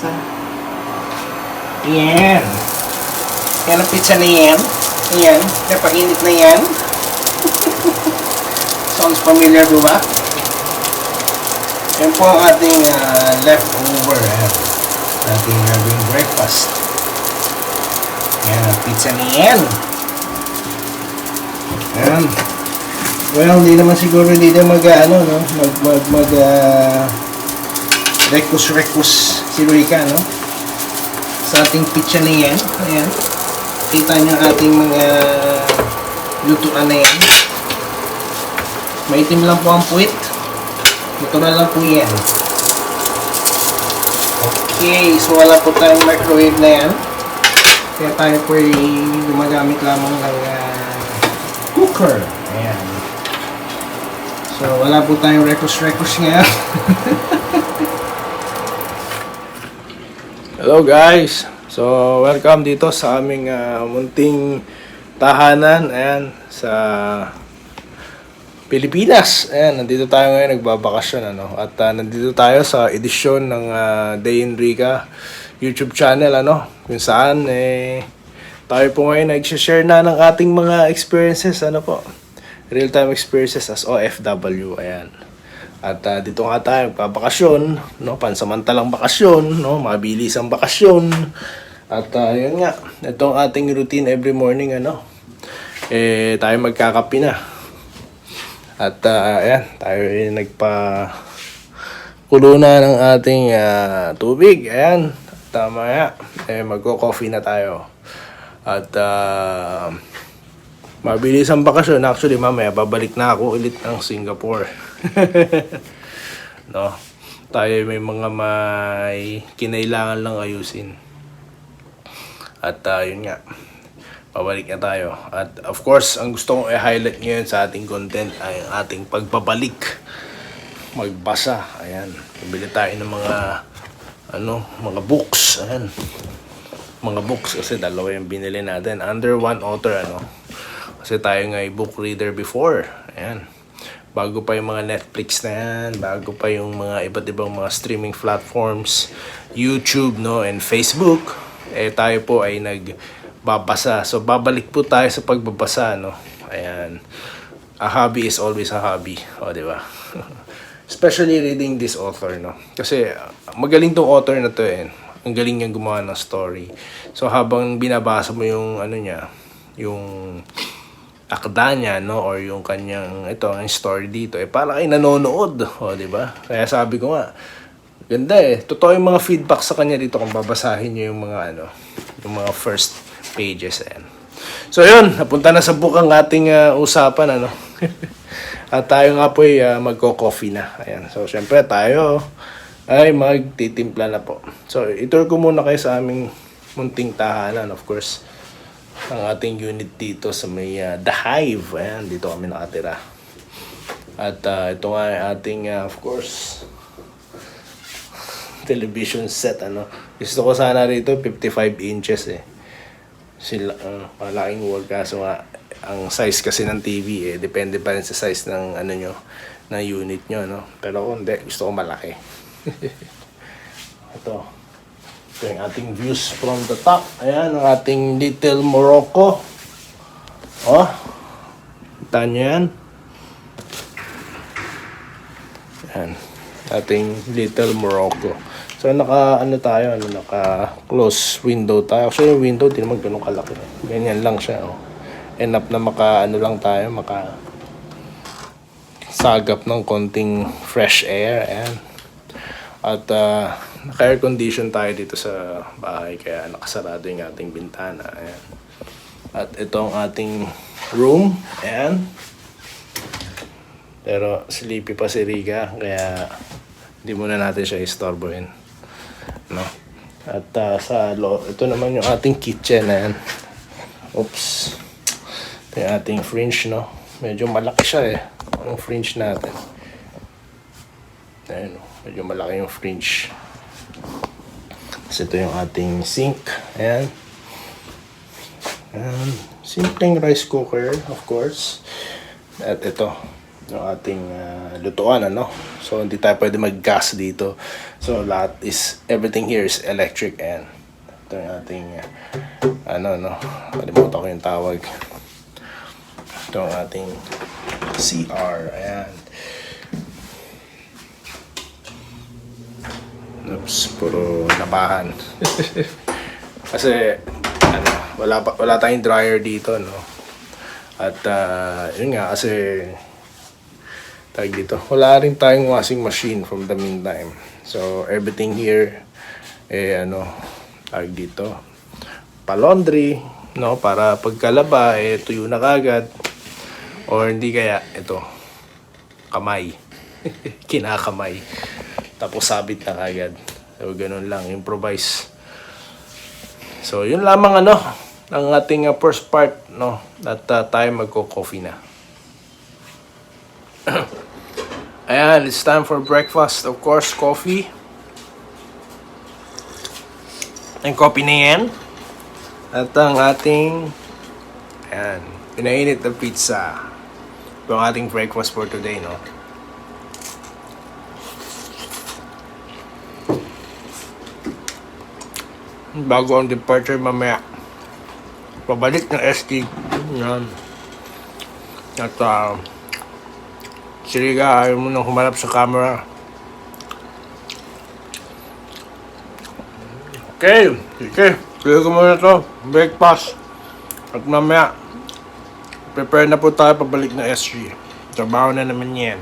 pizza. Yan. Yan ang pizza na yan. Yan. Napainit na yan. Sounds familiar po ba? Yan po ang ating leftover. Ating gagawing breakfast. Yan ang pizza na yan. Yan. Well, hindi naman siguro hindi na rekus si Rika, no? Sa ating pizza na yan. Ayan. Kita nyo ating mga lutuan na yan. Maitim lang po ang puwit. Natural lang po yan. Okay, so wala po tayong microwave na yan. Kaya tayo po ay gumagamit lamang ng cooker. Ayan. So wala po tayong rekus ngayon. Hello guys! So welcome dito sa aming munting tahanan. Ayan, sa Pilipinas. Ayan, nandito tayo ngayon nagbabakasyon, ano? At nandito tayo sa edisyon ng Day in Rika YouTube channel, ano? Kung saan tayo po ngayon nag-share na ng ating mga experiences, ano po? Real-time experiences as OFW. Ayan. At dito nga tayo pagbakasyon, no? Pansamantalang bakasyon, no? Mabilis ang bakasyon. At yun nga, itong ating routine every morning, ano? Tayo magkakape na. At ayan, tayo nagpa-kulo na ng ating tubig. Ayan, tama ya. Magko-coffee na tayo. At mabilis ang bakasyon. Actually, mamaya babalik na ako ulit ng Singapore. No, tayo may mga kinailangan lang ayusin. At yun nga, pabalik na tayo. At of course, ang gusto kong i-highlight ngayon sa ating content ay ang ating pagbabalik. Magbasa. Ayan. Bibili tayo ng mga books. Ayan. Mga books kasi dalawa yung binili natin. Under one author, ano. Kasi tayo nga book reader before. Ayan. Bago pa yung mga Netflix na yan. Bago pa yung mga iba't ibang mga streaming platforms. YouTube, no, and Facebook. Tayo po ay nagbabasa. So, babalik po tayo sa pagbabasa, no? Ayan. A hobby is always a hobby. O, di ba? Especially reading this author, no? Kasi, magaling tong author na to, Ang galing niyang gumawa ng story. So, habang binabasa mo yung, yung akda niya, no? Or yung kanyang, ang story dito, para kayo nanonood. O, di ba? Kaya sabi ko nga, ganda totoo yung mga feedback sa kanya dito kung babasahin niyo yung mga yung mga first pages. Ayan. So yun, napunta na sa book ang ating usapan, ano. At tayo nga po ay magko-coffee na. Ayan. So syempre tayo ay magtitimpla na po. So itour ko muna kayo sa aming munting tahanan, of course. Ang ating unit dito sa may The Hive. Ayan, dito kami nakatira. At ito nga ay ating of course television set, ano. Gusto ko sana rito 55 inches sila malaking wall, kaso nga ang size kasi ng TV depende pa rin sa size ng nyo, ng unit nyo, no. Pero kung hindi, gusto ko malaki. ito yung ating views from the top. Ayan ang ating Little Morocco. Kita nyo yan. Ayan ating Little Morocco. So naka-close window tayo. So yung window di naman ganun kalaki. Ganyan lang siya, Enough na lang tayo, sagap ng konting fresh air. Ayan. At naka-air condition tayo dito sa bahay, kaya nakasarado yung ating bintana. Ayan. At ito ang ating room. Ayan. Pero sleepy pa si Rika, kaya hindi muna natin siya istorbohin, no? At ito naman yung ating kitchen. Ayan. Oops. Ito yung ating fridge, no? Medyo malaki siya ang fridge natin. Ayan, medyo malaki yung fridge. Kasi ito yung ating sink. Ayan. Ayan. Simpleng rice cooker, of course. At ito, yung ating lutuan, ano. So hindi tayo pwede mag-gas dito. So lahat is, everything here is electric. And ito yung ating kalimutan ko yung tawag. Ito yung ating CR. Ayan. Oops, puro labahan. Kasi wala tayong dryer dito, no. At yun nga, kasi tag dito, wala rin tayong washing machine from the meantime. So everything here tag dito, pa-laundry, no, para pagkalaba tuyo na kagad, or hindi kaya ito kamay. Kinakamay, tapos sabit na kagad. So ganun lang, improvise. So yun lamang ang ating first part, no, at tayo magko-coffee na. Ayan, it's time for breakfast. Of course, coffee. Ang coffee na yan. At ang ating, ayan, pinainit na pizza. Ito ang ating breakfast for today, no. Bago ang departure mamaya. Pabalik ng ST. Yan. At Siriga, ayaw mo nang humarap sa camera. Okay, tuloy ko muna to. Breakfast. At mamaya, prepare na po tayo pabalik ng SG. Trabaho na naman yan.